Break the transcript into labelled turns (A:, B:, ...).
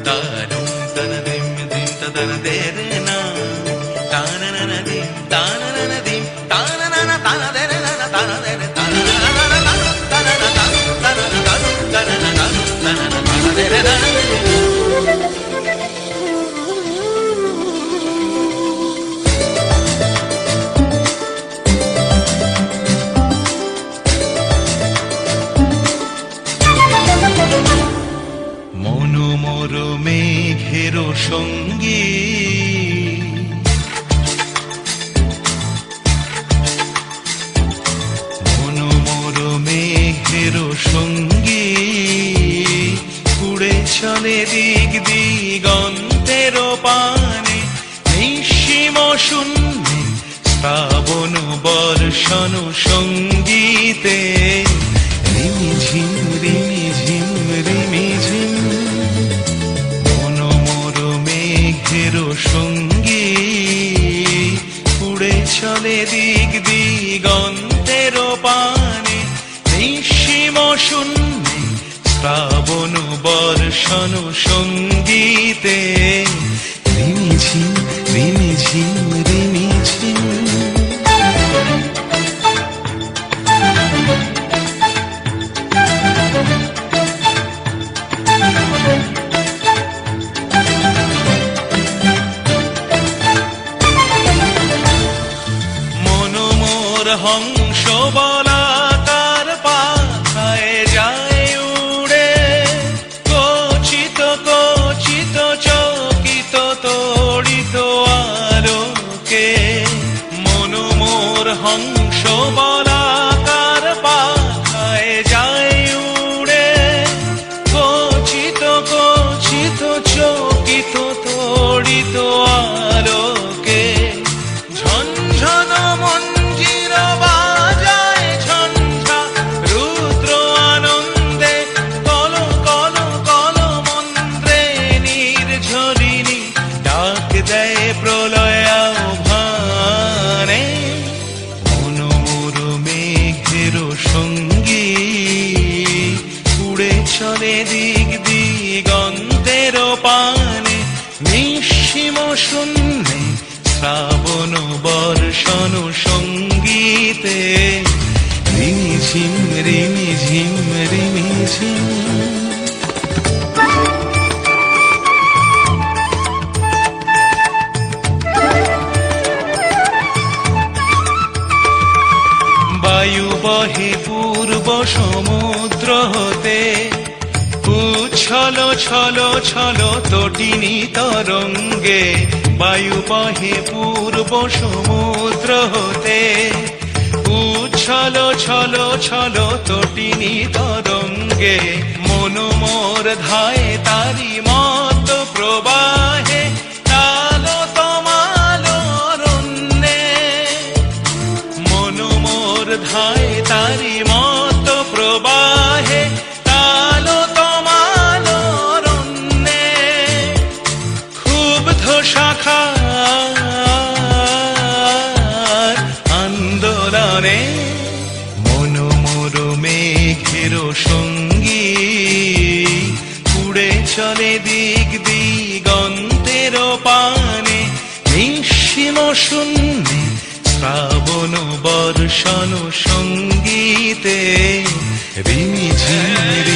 A: তানুম তানাদিম দিম তাদানাদেরনা তানানানাদিম তানানানাদিম তানানানা তানাদেরনা তানাদেরনা তানানানা তানানানা তানাদেরনা মনোমর মেঘের সঙ্গী মনোমর মেঘের সঙ্গী উড়ে চলে দিক দিগন্তের পানে নিঃসীম শূন্যে শ্রাবণ বর্ষণ সঙ্গীতে রিমিঝিম রিমিঝিম রিমিঝিম মনোমর মেঘের সঙ্গী উড়ে চলে দিক দিগন্তের পানে নিঃসীম শূন্যে শ্রাবণ বর্ষণ সঙ্গীতে রিমিঝিম রিমিঝিম রিমিঝিম হংস বলাকার পাখায় যায় উড়ে কচিত কচিত চকিত তড়িত আলোকে মনোমোর হংস বলাকার পাখায় যায় উড়ে কচিত কচিত চকিত তড়িত আলোকে ঝনঝন মঞ্জির বাজায় ঝঞ্ঝা রুদ্র আনন্দে কল কল কল মন্ত্রে নির্ঝরিণী ডাক দেয় প্রলয় আহ্বানে মনোমর মেঘের সঙ্গী উড়ে চলে দিক দিগন্তের পানে নিঃসীম শূন্যে শ্রাবণ বর্ষণ সঙ্গীতে রিমিঝিম রিমিঝিম রিমিঝিম বায়ু বহে পূর্ব সমুদ্র হতে উচ্ছল ছল ছল তটিনী তরঙ্গে বায়ু বহে পূর্ব সমুদ্র হতে উচ্ছল ছল ছল তটিনী তরঙ্গে মনোমর ধায় তারি মত প্রবাহে কালো তমাল অরণ্যে মনোমর ধায় তারি মত প্রবাহে কালো তমাল অরণ্যে ক্ষুব্ধ শাখার আন্দোলনে মনোমর মেঘের সঙ্গী উড়ে চলে দিক দিগন্তের পানে নিঃসীম শূন্যে শ্রাবণ বর্ষণ সঙ্গীতে রিমিঝিম